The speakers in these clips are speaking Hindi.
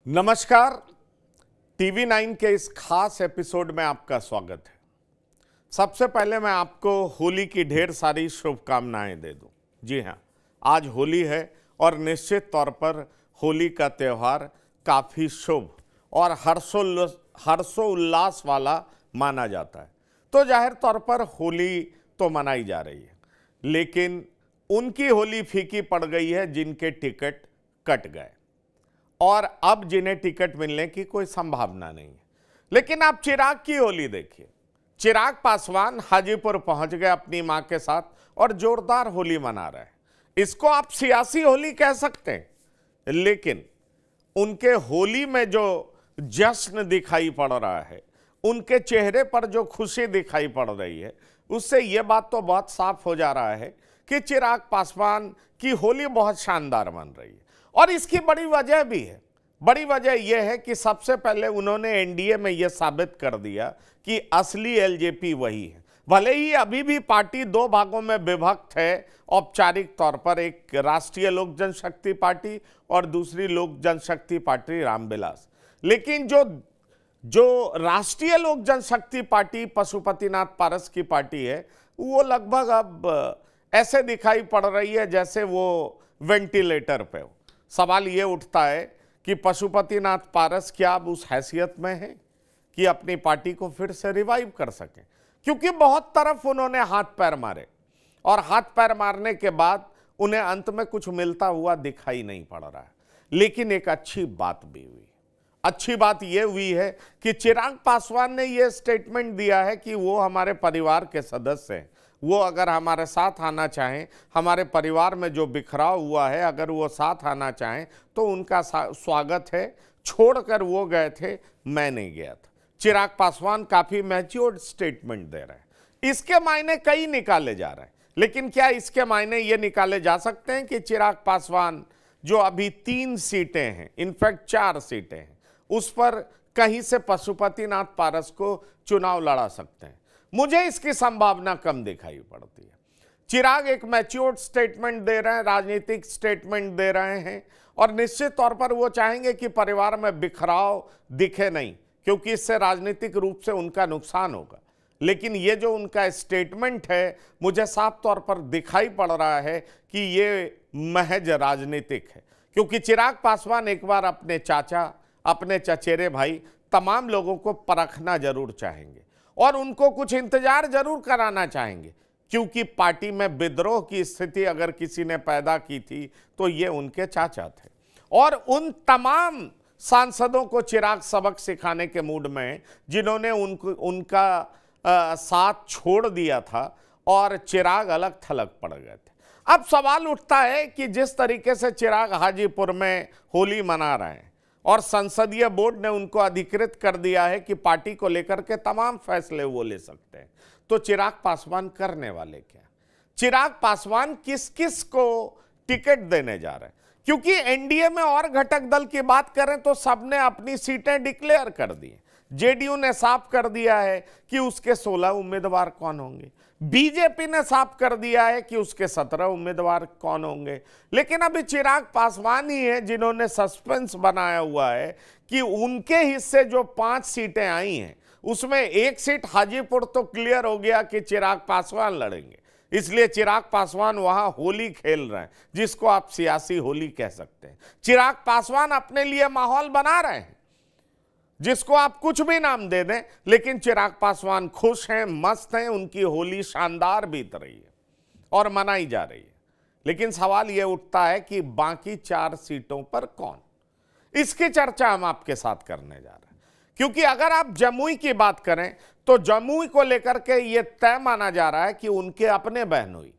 नमस्कार। टीवी 9 के इस खास एपिसोड में आपका स्वागत है। सबसे पहले मैं आपको होली की ढेर सारी शुभकामनाएं दे दूं। जी हाँ, आज होली है और निश्चित तौर पर होली का त्यौहार काफ़ी शुभ और हर्षोल्लास वाला माना जाता है। तो जाहिर तौर पर होली तो मनाई जा रही है, लेकिन उनकी होली फीकी पड़ गई है जिनके टिकट कट गए और अब जिन्हें टिकट मिलने की कोई संभावना नहीं है। लेकिन आप चिराग की होली देखिए। चिराग पासवान हाजीपुर पहुंच गए अपनी मां के साथ और जोरदार होली मना रहे हैं। इसको आप सियासी होली कह सकते हैं, लेकिन उनके होली में जो जश्न दिखाई पड़ रहा है, उनके चेहरे पर जो खुशी दिखाई पड़ रही है, उससे यह बात तो बहुत साफ हो जा रहा है कि चिराग पासवान की होली बहुत शानदार बन रही है। और इसकी बड़ी वजह भी है। बड़ी वजह यह है कि सबसे पहले उन्होंने एनडीए में यह साबित कर दिया कि असली एलजेपी वही है। भले ही अभी भी पार्टी दो भागों में विभक्त है, औपचारिक तौर पर एक राष्ट्रीय लोक जनशक्ति पार्टी और दूसरी लोक जनशक्ति पार्टी रामविलास, लेकिन जो राष्ट्रीय लोक जनशक्ति पार्टी पशुपतिनाथ पारस की पार्टी है, वो लगभग अब ऐसे दिखाई पड़ रही है जैसे वो वेंटिलेटर पे हो। सवाल ये उठता है कि पशुपतिनाथ पारस क्या अब उस हैसियत में है कि अपनी पार्टी को फिर से रिवाइव कर सकें, क्योंकि बहुत तरफ उन्होंने हाथ पैर मारे और हाथ पैर मारने के बाद उन्हें अंत में कुछ मिलता हुआ दिखाई नहीं पड़ रहा है। लेकिन एक अच्छी बात भी हुई। अच्छी बात यह हुई है कि चिराग पासवान ने यह स्टेटमेंट दिया है कि वो हमारे परिवार के सदस्य हैं। वो अगर हमारे साथ आना चाहें, हमारे परिवार में जो बिखराव हुआ है, अगर वो साथ आना चाहें तो उनका स्वागत है। छोड़कर वो गए थे, मैं नहीं गया था। चिराग पासवान काफी मैच्योर्ड स्टेटमेंट दे रहे हैं। इसके मायने कई निकाले जा रहे हैं, लेकिन क्या इसके मायने ये निकाले जा सकते हैं कि चिराग पासवान जो अभी 3 सीटें हैं, इनफैक्ट 4 सीटें हैं, उस पर कहीं से पशुपतिनाथ पारस को चुनाव लड़ा सकते हैं? मुझे इसकी संभावना कम दिखाई पड़ती है। चिराग एक मैच्योर्ड स्टेटमेंट दे रहे हैं, राजनीतिक स्टेटमेंट दे रहे हैं, और निश्चित तौर पर वो चाहेंगे कि परिवार में बिखराव दिखे नहीं, क्योंकि इससे राजनीतिक रूप से उनका नुकसान होगा। लेकिन ये जो उनका स्टेटमेंट है, मुझे साफ तौर पर दिखाई पड़ रहा है कि ये महज राजनीतिक है, क्योंकि चिराग पासवान एक बार अपने चाचा, अपने चचेरे भाई, तमाम लोगों को परखना जरूर चाहेंगे और उनको कुछ इंतजार जरूर कराना चाहेंगे, क्योंकि पार्टी में विद्रोह की स्थिति अगर किसी ने पैदा की थी तो ये उनके चाचा थे। और उन तमाम सांसदों को चिराग सबक सिखाने के मूड में, जिन्होंने उनका साथ छोड़ दिया था और चिराग अलग थलग पड़ गए थे। अब सवाल उठता है कि जिस तरीके से चिराग हाजीपुर में होली मना रहे हैं और संसदीय बोर्ड ने उनको अधिकृत कर दिया है कि पार्टी को लेकर के तमाम फैसले वो ले सकते हैं, तो चिराग पासवान करने वाले क्या? चिराग पासवान किस किस को टिकट देने जा रहे हैं? क्योंकि एनडीए में और घटक दल की बात करें तो सबने अपनी सीटें डिक्लेयर कर दी। जेडीयू ने साफ कर दिया है कि उसके 16 उम्मीदवार कौन होंगे। बीजेपी ने साफ कर दिया है कि उसके 17 उम्मीदवार कौन होंगे। लेकिन अभी चिराग पासवान ही है जिन्होंने सस्पेंस बनाया हुआ है कि उनके हिस्से जो 5 सीटें आई हैं, उसमें 1 सीट हाजीपुर तो क्लियर हो गया कि चिराग पासवान लड़ेंगे, इसलिए चिराग पासवान वहां होली खेल रहे हैं, जिसको आप सियासी होली कह सकते हैं। चिराग पासवान अपने लिए माहौल बना रहे हैं, जिसको आप कुछ भी नाम दे दें, लेकिन चिराग पासवान खुश हैं, मस्त हैं, उनकी होली शानदार बीत रही है और मनाई जा रही है। लेकिन सवाल यह उठता है कि बाकी 4 सीटों पर कौन? इसकी चर्चा हम आपके साथ करने जा रहे हैं, क्योंकि अगर आप जमुई की बात करें तो जमुई को लेकर के यह तय माना जा रहा है कि उनके अपने बहनोई,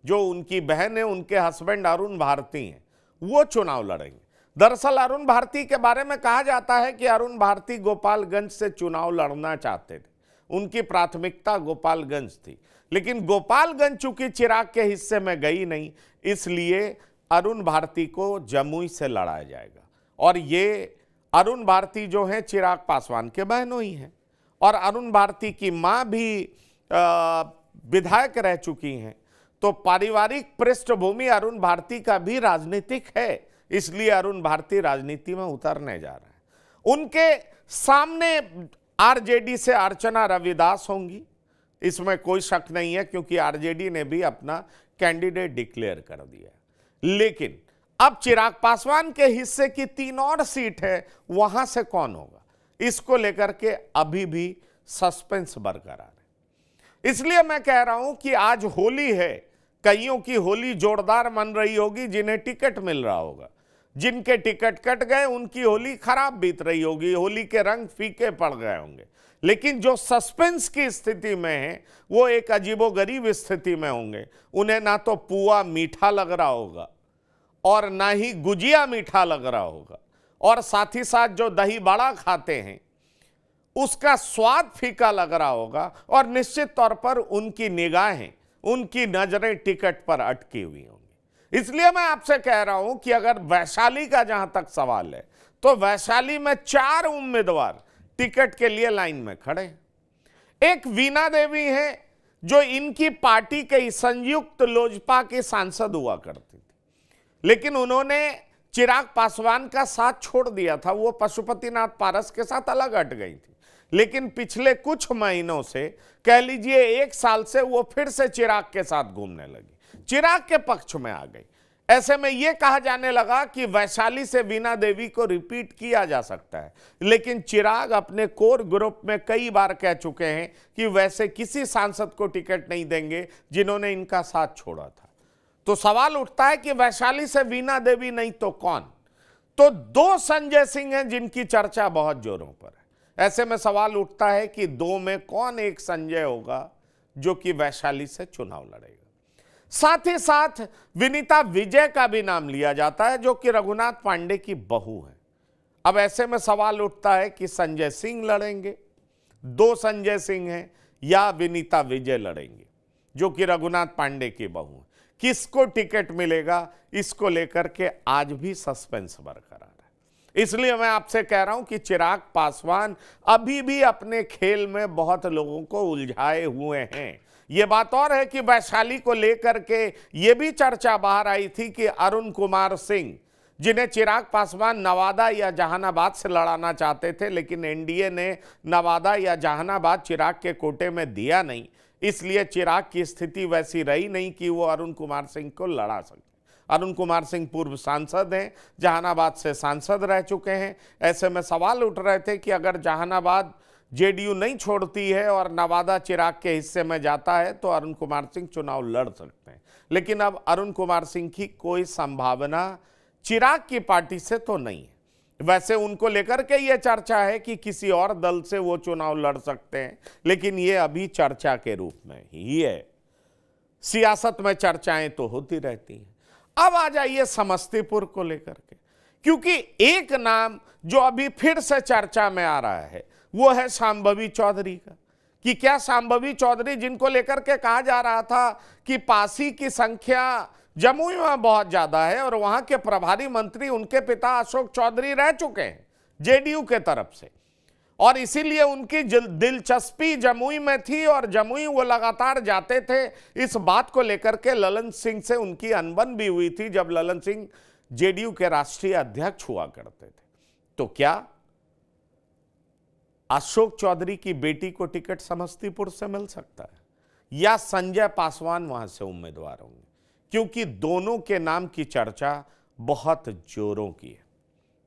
जो उनकी बहन है, उनके हस्बैंड अरुण भारती हैं, वो चुनाव लड़ेंगे। दरअसल अरुण भारती के बारे में कहा जाता है कि अरुण भारती गोपालगंज से चुनाव लड़ना चाहते थे, उनकी प्राथमिकता गोपालगंज थी, लेकिन गोपालगंज चूंकि चिराग के हिस्से में गई नहीं, इसलिए अरुण भारती को जमुई से लड़ाया जाएगा। और ये अरुण भारती जो है चिराग पासवान के बहनोई हैं, और अरुण भारती की मां भी विधायक रह चुकी हैं, तो पारिवारिक पृष्ठभूमि अरुण भारती का भी राजनीतिक है, इसलिए अरुण भारती राजनीति में उतरने जा रहा है। उनके सामने आरजेडी से अर्चना रविदास होंगी, इसमें कोई शक नहीं है, क्योंकि आरजेडी ने भी अपना कैंडिडेट डिक्लेयर कर दिया। लेकिन अब चिराग पासवान के हिस्से की 3 और सीट है, वहां से कौन होगा, इसको लेकर के अभी भी सस्पेंस बरकरार है। इसलिए मैं कह रहा हूं कि आज होली है, कईयों की होली जोरदार मन रही होगी जिन्हें टिकट मिल रहा होगा, जिनके टिकट कट गए उनकी होली खराब बीत रही होगी, होली के रंग फीके पड़ गए होंगे। लेकिन जो सस्पेंस की स्थिति में है वो एक अजीबोगरीब स्थिति में होंगे। उन्हें ना तो पुआ मीठा लग रहा होगा और ना ही गुजिया मीठा लग रहा होगा, और साथ ही साथ जो दही बड़ा खाते हैं उसका स्वाद फीका लग रहा होगा, और निश्चित तौर पर उनकी निगाहें, उनकी नजरें टिकट पर अटकी हुई होंगी। इसलिए मैं आपसे कह रहा हूं कि अगर वैशाली का जहां तक सवाल है तो वैशाली में 4 उम्मीदवार टिकट के लिए लाइन में खड़े हैं। एक वीणा देवी है जो इनकी पार्टी के संयुक्त लोजपा की सांसद हुआ करती थी, लेकिन उन्होंने चिराग पासवान का साथ छोड़ दिया था, वो पशुपतिनाथ पारस के साथ अलग हट गई थी। लेकिन पिछले कुछ महीनों से, कह लीजिए 1 साल से, वो फिर से चिराग के साथ घूमने लगी, चिराग के पक्ष में आ गई। ऐसे में यह कहा जाने लगा कि वैशाली से वीणा देवी को रिपीट किया जा सकता है, लेकिन चिराग अपने कोर ग्रुप में कई बार कह चुके हैं कि वैसे किसी सांसद को टिकट नहीं देंगे जिन्होंने इनका साथ छोड़ा था। तो सवाल उठता है कि वैशाली से वीणा देवी नहीं तो कौन? तो 2 संजय सिंह हैं जिनकी चर्चा बहुत जोरों पर है। ऐसे में सवाल उठता है कि 2 में कौन एक संजय होगा जो कि वैशाली से चुनाव लड़ेगा। साथ ही साथ विनीता विजय का भी नाम लिया जाता है जो कि रघुनाथ पांडे की बहू है। अब ऐसे में सवाल उठता है कि संजय सिंह लड़ेंगे, 2 संजय सिंह हैं, या विनीता विजय लड़ेंगे जो कि रघुनाथ पांडे की बहू है। किसको टिकट मिलेगा, इसको लेकर के आज भी सस्पेंस बरकरार है। इसलिए मैं आपसे कह रहा हूं कि चिराग पासवान अभी भी अपने खेल में बहुत लोगों को उलझाए हुए हैं। ये बात और है कि वैशाली को लेकर के ये भी चर्चा बाहर आई थी कि अरुण कुमार सिंह, जिन्हें चिराग पासवान नवादा या जहानाबाद से लड़ाना चाहते थे, लेकिन एनडीए ने नवादा या जहानाबाद चिराग के कोटे में दिया नहीं, इसलिए चिराग की स्थिति वैसी रही नहीं कि वो अरुण कुमार सिंह को लड़ा सके। अरुण कुमार सिंह पूर्व सांसद हैं, जहानाबाद से सांसद रह चुके हैं। ऐसे में सवाल उठ रहे थे कि अगर जहानाबाद जेडीयू नहीं छोड़ती है और नवादा चिराग के हिस्से में जाता है तो अरुण कुमार सिंह चुनाव लड़ सकते हैं। लेकिन अब अरुण कुमार सिंह की कोई संभावना चिराग की पार्टी से तो नहीं है। वैसे उनको लेकर के ये चर्चा है कि किसी और दल से वो चुनाव लड़ सकते हैं, लेकिन ये अभी चर्चा के रूप में ही है। सियासत में चर्चाएं तो होती रहती हैं। अब आ जाइए समस्तीपुर को लेकर के, क्योंकि एक नाम जो अभी फिर से चर्चा में आ रहा है वो है शांभवी चौधरी का। कि क्या शांभवी चौधरी, जिनको लेकर के कहा जा रहा था कि पासी की संख्या जमुई में बहुत ज्यादा है और वहां के प्रभारी मंत्री उनके पिता अशोक चौधरी रह चुके हैं जेडीयू के तरफ से, और इसीलिए उनकी दिलचस्पी जमुई में थी और जमुई वो लगातार जाते थे। इस बात को लेकर के ललन सिंह से उनकी अनबन भी हुई थी जब ललन सिंह जेडीयू के राष्ट्रीय अध्यक्ष हुआ करते थे। तो क्या अशोक चौधरी की बेटी को टिकट समस्तीपुर से मिल सकता है, या संजय पासवान वहां से उम्मीदवार होंगे? क्योंकि दोनों के नाम की चर्चा बहुत जोरों की है।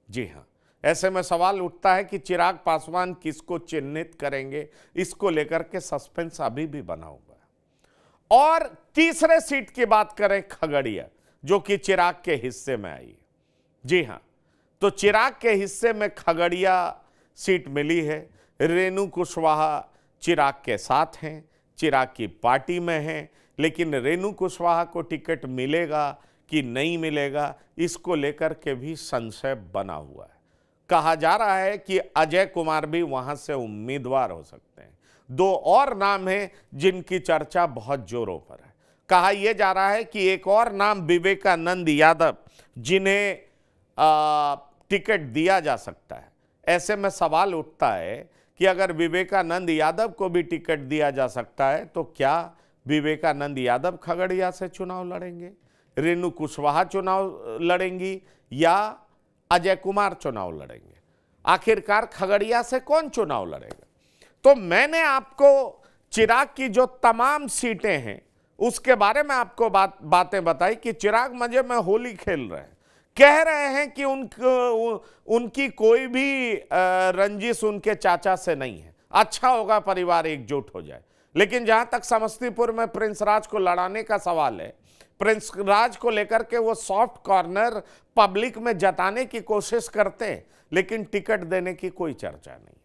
जी हां, ऐसे में सवाल उठता है कि चिराग पासवान किसको चिन्हित करेंगे, इसको लेकर के सस्पेंस अभी भी बना हुआ है। और तीसरे सीट की बात करें, खगड़िया, जो कि चिराग के हिस्से में आई है। जी हां, तो चिराग के हिस्से में खगड़िया सीट मिली है। रेणु कुशवाहा चिराग के साथ हैं, चिराग की पार्टी में हैं, लेकिन रेणु कुशवाहा को टिकट मिलेगा कि नहीं मिलेगा, इसको लेकर के भी संशय बना हुआ है। कहा जा रहा है कि अजय कुमार भी वहां से उम्मीदवार हो सकते हैं। 2 और नाम हैं जिनकी चर्चा बहुत जोरों पर है। कहा यह जा रहा है कि एक और नाम विवेकानंद यादव, जिन्हें टिकट दिया जा सकता है। ऐसे में सवाल उठता है कि अगर विवेकानंद यादव को भी टिकट दिया जा सकता है तो क्या विवेकानंद यादव खगड़िया से चुनाव लड़ेंगे, रेणु कुशवाहा चुनाव लड़ेंगी, या अजय कुमार चुनाव लड़ेंगे? आखिरकार खगड़िया से कौन चुनाव लड़ेगा? तो मैंने आपको चिराग की जो तमाम सीटें हैं उसके बारे में आपको बातें बताई कि चिराग मजे में होली खेल रहे हैं, कह रहे हैं कि उनकी कोई भी रंजिश उनके चाचा से नहीं है, अच्छा होगा परिवार एकजुट हो जाए। लेकिन जहां तक समस्तीपुर में प्रिंस राज को लड़ाने का सवाल है, प्रिंस राज को लेकर के वो सॉफ्ट कॉर्नर पब्लिक में जताने की कोशिश करते हैं, लेकिन टिकट देने की कोई चर्चा नहीं।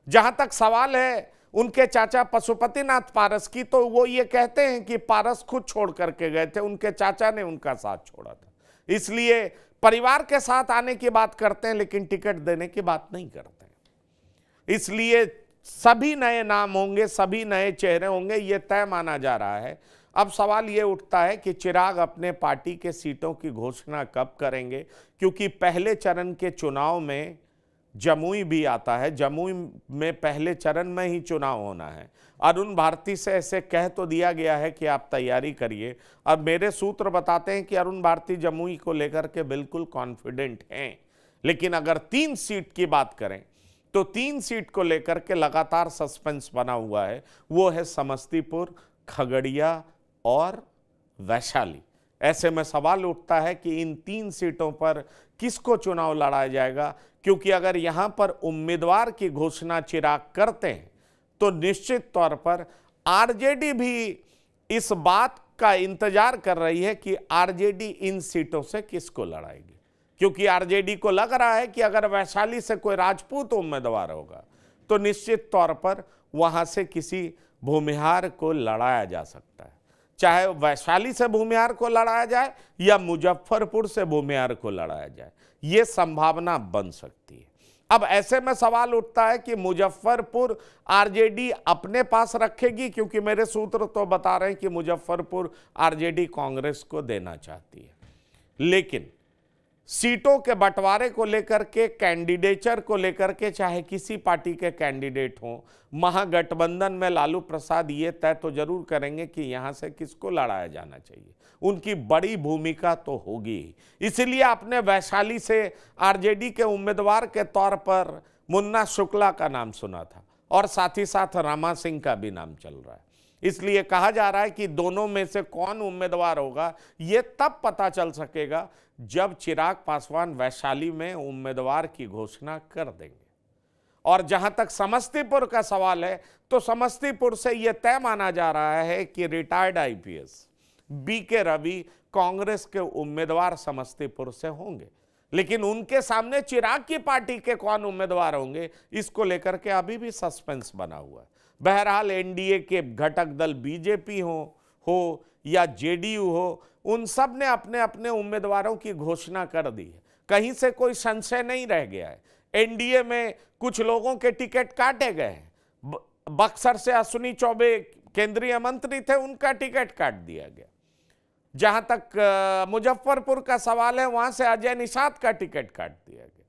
जहां तक सवाल है उनके चाचा पशुपतिनाथ पारस की, तो वो ये कहते हैं कि पारस खुद छोड़ करके गए थे, उनके चाचा ने उनका साथ छोड़ा था, इसलिए परिवार के साथ आने की बात करते हैं लेकिन टिकट देने की बात नहीं करते। इसलिए सभी नए नाम होंगे, सभी नए चेहरे होंगे, ये तय माना जा रहा है। अब सवाल ये उठता है कि चिराग अपने पार्टी के सीटों की घोषणा कब करेंगे, क्योंकि पहले चरण के चुनाव में जमुई भी आता है, जमुई में पहले चरण में ही चुनाव होना है। अरुण भारती से ऐसे कह तो दिया गया है कि आप तैयारी करिए। अब मेरे सूत्र बताते हैं कि अरुण भारती जमुई को लेकर के बिल्कुल कॉन्फिडेंट हैं, लेकिन अगर 3 सीट की बात करें तो 3 सीट को लेकर के लगातार सस्पेंस बना हुआ है, वो है समस्तीपुर, खगड़िया और वैशाली। ऐसे में सवाल उठता है कि इन 3 सीटों पर किसको चुनाव लड़ाया जाएगा, क्योंकि अगर यहां पर उम्मीदवार की घोषणा चिराग करते हैं तो निश्चित तौर पर आरजेडी भी इस बात का इंतजार कर रही है कि आरजेडी इन सीटों से किसको लड़ाएगी, क्योंकि आरजेडी को लग रहा है कि अगर वैशाली से कोई राजपूत उम्मीदवार होगा तो निश्चित तौर पर वहां से किसी भूमिहार को लड़ाया जा सकता है, चाहे वैशाली से भूमिहार को लड़ाया जाए या मुजफ्फरपुर से भूमिहार को लड़ाया जाए, ये संभावना बन सकती है। अब ऐसे में सवाल उठता है कि मुजफ्फरपुर आरजेडी अपने पास रखेगी, क्योंकि मेरे सूत्र तो बता रहे हैं कि मुजफ्फरपुर आरजेडी कांग्रेस को देना चाहती है, लेकिन सीटों के बंटवारे को लेकर के, कैंडिडेचर को लेकर के, चाहे किसी पार्टी के कैंडिडेट हों, महागठबंधन में लालू प्रसाद ये तय तो जरूर करेंगे कि यहां से किसको लड़ाया जाना चाहिए, उनकी बड़ी भूमिका तो होगी। इसलिए आपने वैशाली से आरजेडी के उम्मीदवार के तौर पर मुन्ना शुक्ला का नाम सुना था और साथ ही साथ रमा सिंह का भी नाम चल रहा है। इसलिए कहा जा रहा है कि दोनों में से कौन उम्मीदवार होगा ये तब पता चल सकेगा जब चिराग पासवान वैशाली में उम्मीदवार की घोषणा कर देंगे। और जहां तक समस्तीपुर का सवाल है तो समस्तीपुर से यह तय माना जा रहा है कि retired IPS BK Ravi Congress के उम्मीदवार समस्तीपुर से होंगे, लेकिन उनके सामने चिराग की पार्टी के कौन उम्मीदवार होंगे इसको लेकर के अभी भी सस्पेंस बना हुआ है। बहरहाल एनडीए के घटक दल बीजेपी हो या जेडीयू हो, उन सब ने अपने अपने उम्मीदवारों की घोषणा कर दी है, कहीं से कोई संशय नहीं रह गया है। एनडीए में कुछ लोगों के टिकट काटे गए हैं, बक्सर से अश्विनी चौबे केंद्रीय मंत्री थे, उनका टिकट काट दिया गया। जहां तक मुजफ्फरपुर का सवाल है वहां से अजय निषाद का टिकट काट दिया गया।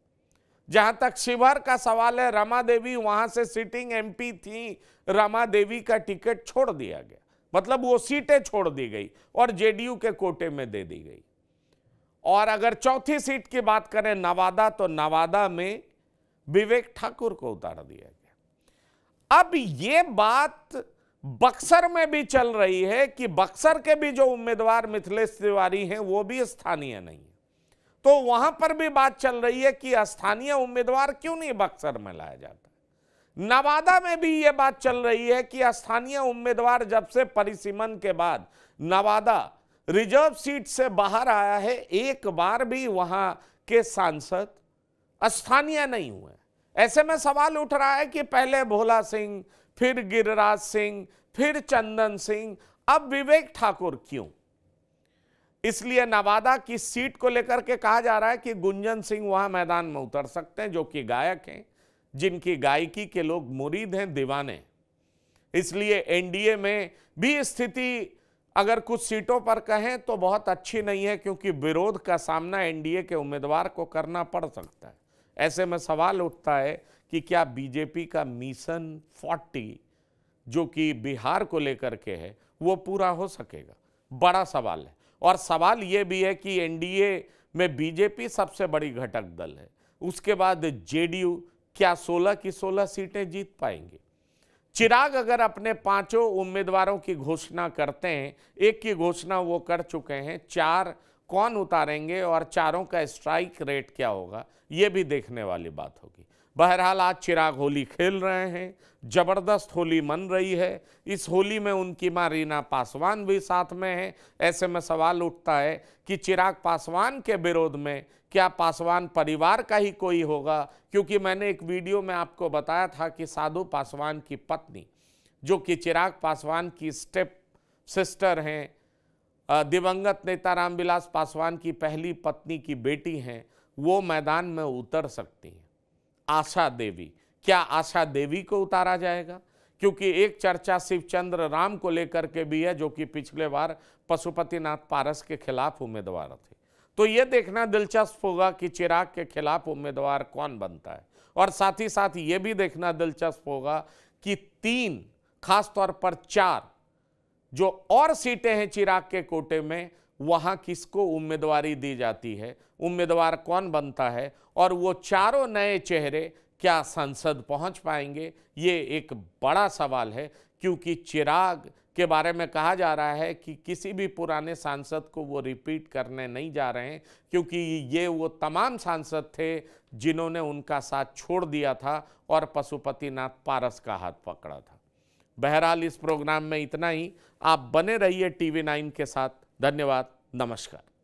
जहां तक शिवहर का सवाल है, रमा देवी वहां से सिटिंग एमपी थी, रमा देवी का टिकट छोड़ दिया गया, मतलब वो सीटें छोड़ दी गई और जेडीयू के कोटे में दे दी गई। और अगर चौथी सीट की बात करें नवादा, तो नवादा में विवेक ठाकुर को उतार दिया गया। अब ये बात बक्सर में भी चल रही है कि बक्सर के भी जो उम्मीदवार मिथिलेश तिवारी हैं वो भी स्थानीय नहीं है, तो वहां पर भी बात चल रही है कि स्थानीय उम्मीदवार क्यों नहीं बक्सर में लाया जाता। नवादा में भी यह बात चल रही है कि स्थानीय उम्मीदवार जब से परिसीमन के बाद नवादा रिजर्व सीट से बाहर आया है, एक बार भी वहां के सांसद स्थानीय नहीं हुए। ऐसे में सवाल उठ रहा है कि पहले भोला सिंह, फिर गिरिराज सिंह, फिर चंदन सिंह, अब विवेक ठाकुर क्यों? इसलिए नवादा की सीट को लेकर के कहा जा रहा है कि गुंजन सिंह वहां मैदान में उतर सकते हैं, जो कि गायक हैं, जिनकी गायकी के लोग मुरीद हैं, दीवाने। इसलिए एनडीए में भी स्थिति अगर कुछ सीटों पर कहें तो बहुत अच्छी नहीं है, क्योंकि विरोध का सामना एनडीए के उम्मीदवार को करना पड़ सकता है। ऐसे में सवाल उठता है कि क्या बीजेपी का मिशन 40 जो कि बिहार को लेकर के है वो पूरा हो सकेगा? बड़ा सवाल है। और सवाल यह भी है कि एनडीए में बीजेपी सबसे बड़ी घटक दल है, उसके बाद जेडीयू क्या 16 की 16 सीटें जीत पाएंगे? चिराग अगर अपने 5 उम्मीदवारों की घोषणा करते हैं, एक की घोषणा वो कर चुके हैं, 4 कौन उतारेंगे और चारों का स्ट्राइक रेट क्या होगा, ये भी देखने वाली बात होगी। बहरहाल आज चिराग होली खेल रहे हैं, जबरदस्त होली मन रही है। इस होली में उनकी मां रीना पासवान भी साथ में है। ऐसे में सवाल उठता है कि चिराग पासवान के विरोध में क्या पासवान परिवार का ही कोई होगा? क्योंकि मैंने एक वीडियो में आपको बताया था कि साधु पासवान की पत्नी, जो कि चिराग पासवान की स्टेप सिस्टर हैं, दिवंगत नेता रामविलास पासवान की पहली पत्नी की बेटी हैं, वो मैदान में उतर सकती हैं। आशा देवी, क्या आशा देवी को उतारा जाएगा? क्योंकि एक चर्चा शिवचंद्र राम को लेकर के भी है, जो कि पिछले बार पशुपतिनाथ पारस के खिलाफ उम्मीदवार थे। तो यह देखना दिलचस्प होगा कि चिराग के खिलाफ उम्मीदवार कौन बनता है। और साथ ही साथ ये भी देखना दिलचस्प होगा कि 3, खासतौर पर 4 जो और सीटें हैं चिराग के कोटे में, वहां किसको उम्मीदवारी दी जाती है, उम्मीदवार कौन बनता है, और वो चारों नए चेहरे क्या संसद पहुंच पाएंगे, ये एक बड़ा सवाल है। क्योंकि चिराग के बारे में कहा जा रहा है कि किसी भी पुराने सांसद को वो रिपीट करने नहीं जा रहे हैं, क्योंकि ये वो तमाम सांसद थे जिन्होंने उनका साथ छोड़ दिया था और पशुपतिनाथ पारस का हाथ पकड़ा था। बहरहाल इस प्रोग्राम में इतना ही। आप बने रहिए टीवी 9 के साथ। धन्यवाद, नमस्कार।